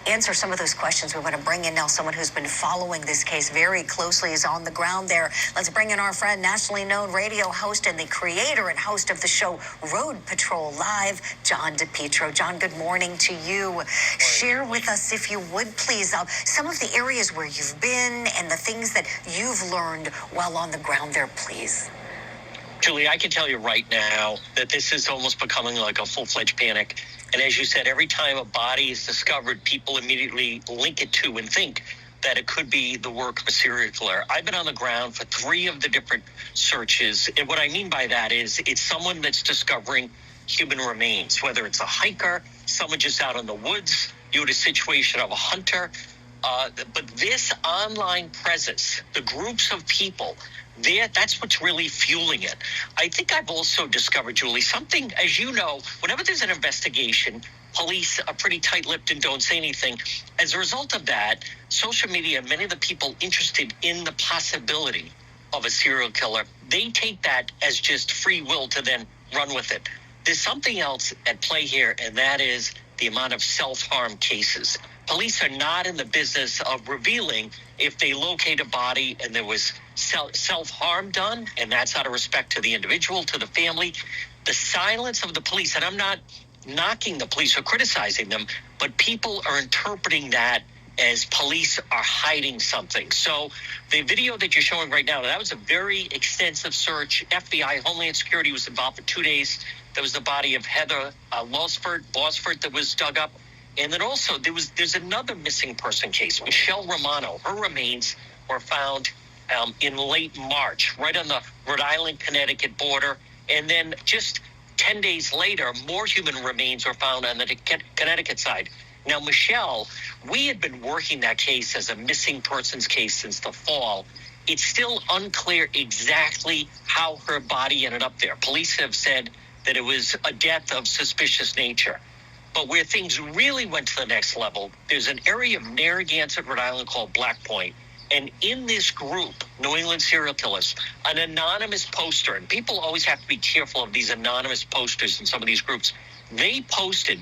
answer some of those questions, we want to bring in now someone who's been following this case very closely, is on the ground there. Let's bring in our friend, nationally known radio host and the creator and host of the show Road Patrol Live, John DePetro. John, good morning to you. Share with us, if you would, please, some of the areas where you've been and the things that you've learned while on the ground there, please. Julie, I can tell you right now that this is almost becoming like a full-fledged panic. And as you said, every time a body is discovered, people immediately link it to and think that it could be the work of a serial killer. I've been on the ground for 3 of the different searches. And what I mean by that is it's someone that's discovering human remains, whether it's a hiker, someone just out in the woods, you had a situation of a hunter. But this online presence, the groups of people, that's what's really fueling it. I think I've also discovered, Julie, something, as you know, whenever there's an investigation, police are pretty tight-lipped and don't say anything. As a result of that, social media, many of the people interested in the possibility of a serial killer, they take that as just free will to then run with it. There's something else at play here, and that is the amount of self-harm cases. Police are not in the business of revealing if they locate a body and there was self-harm done, and that's out of respect to the individual, to the family. The silence of the police, and I'm not knocking the police or criticizing them, but people are interpreting that as police are hiding something. So the video that you're showing right now, that was a very extensive search. FBI, Homeland Security was involved for 2 days. There was the body of Heather Bosford that was dug up. And then also there's another missing person case, Michelle Romano. Her remains were found in late March, right on the Rhode Island-Connecticut border. And then just 10 days later, more human remains were found on the Connecticut side. Now, Michelle, we had been working that case as a missing persons case since the fall. It's still unclear exactly how her body ended up there. Police have said that it was a death of suspicious nature. But where things really went to the next level, there's an area of Narragansett, Rhode Island called Black Point. And in this group, New England serial killers, an anonymous poster, and people always have to be careful of these anonymous posters in some of these groups, they posted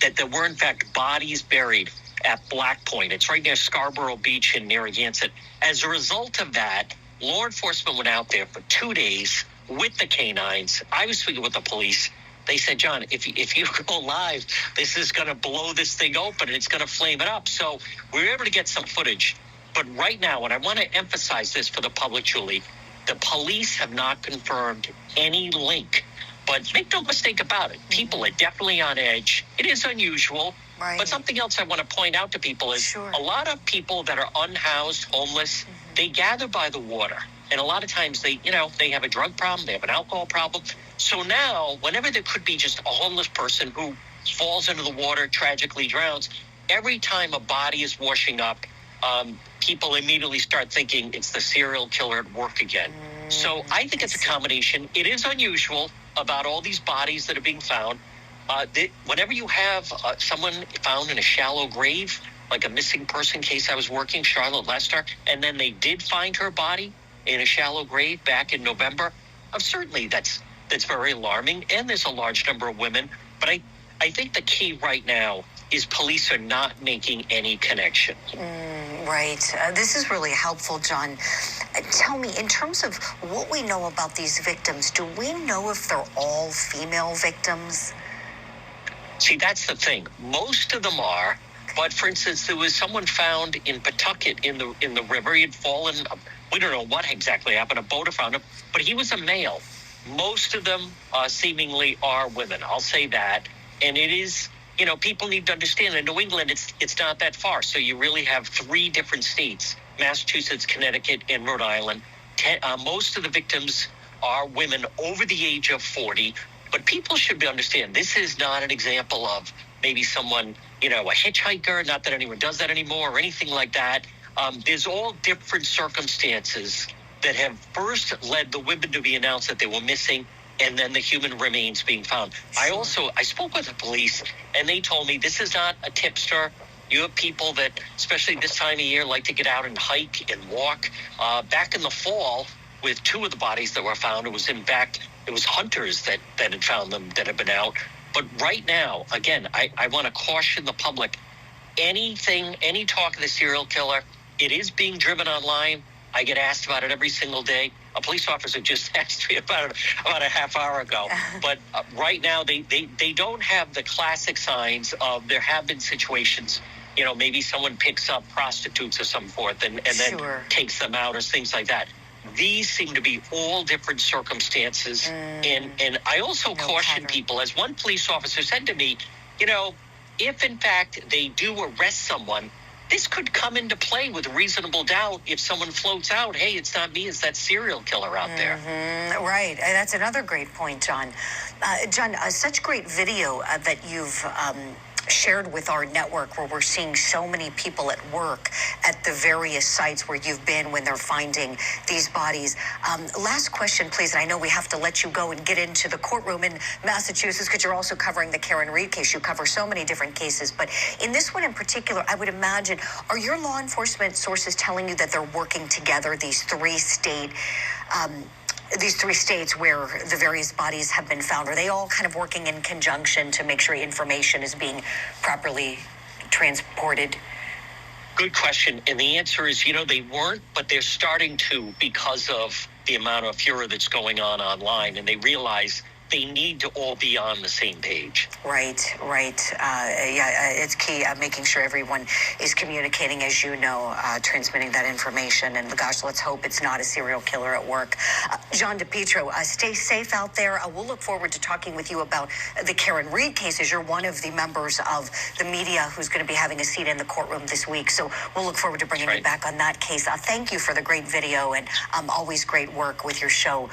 that there were, in fact, bodies buried at Black Point. It's right near Scarborough Beach in Narragansett. As a result of that, law enforcement went out there for 2 days with the canines. I was speaking with the police. They said, John, if you go live, this is going to blow this thing open and it's going to flame it up. So we were able to get some footage. But right now, and I want to emphasize this for the public, Julie, the police have not confirmed any link. But make no mistake about it. People are definitely on edge. It is unusual. Right. But something else I want to point out to people is a lot of people that are unhoused, homeless, they gather by the water. And a lot of times they have a drug problem, they have an alcohol problem. So now, whenever there could be just a homeless person who falls into the water, tragically drowns, every time a body is washing up, people immediately start thinking it's the serial killer at work again. So I think it's a combination. It is unusual about all these bodies that are being found. Whenever you have someone found in a shallow grave, like a missing person case I was working, Charlotte Lester, and then they did find her body in a shallow grave back in November, certainly that's very alarming, and there's a large number of women. But I think the key right now is police are not making any connection. Right. This is really helpful, John. Tell me, in terms of what we know about these victims, do we know if they're all female victims? See, that's the thing. Most of them are. But for instance, there was someone found in Pawtucket in the river. He had fallen. We don't know what exactly happened. A boat found him, but he was a male. Most of them seemingly are women. I'll say that. And it is, people need to understand in New England, it's not that far. So you really have 3 different states, Massachusetts, Connecticut, and Rhode Island. Most of the victims are women over the age of 40. But people should understand this is not an example of maybe someone, a hitchhiker, not that anyone does that anymore or anything like that. There's all different circumstances that have first led the women to be announced that they were missing, and then the human remains being found. Sure. I spoke with the police, and they told me this is not a tipster. You have people that, especially this time of year, like to get out and hike and walk. Back in the fall, with 2 of the bodies that were found, it was hunters that had found them that had been out. But right now, again, I want to caution the public. any talk of the serial killer, it is being driven online. I get asked about it every single day. A police officer just asked me about a half hour ago. But right now, they don't have the classic signs of there have been situations, maybe someone picks up prostitutes or some forth and then takes them out or things like that. These seem to be all different circumstances. And I also caution people, as one police officer said to me, if in fact they do arrest someone, this could come into play with reasonable doubt if someone floats out, hey, it's not me, it's that serial killer out there. Right. That's another great point, John. John, such great video that you've shared with our network, where we're seeing so many people at work at the various sites where you've been when they're finding these bodies. Last question, please. And I know we have to let you go and get into the courtroom in Massachusetts because you're also covering the Karen Reed case. You cover so many different cases. But in this one in particular, I would imagine, are your law enforcement sources telling you that they're working together, these three states where the various bodies have been found? Are they all kind of working in conjunction to make sure information is being properly transported? Good question. And the answer is, they weren't, but they're starting to, because of the amount of furor that's going on online, and they realize they need to all be on the same page. Right. It's key, making sure everyone is communicating, as you know, transmitting that information. And gosh, let's hope it's not a serial killer at work. John DePetro, stay safe out there. We'll look forward to talking with you about the Karen Reed case, as you're one of the members of the media who's going to be having a seat in the courtroom this week. So we'll look forward to bringing you back on that case. Thank you for the great video and always great work with your show.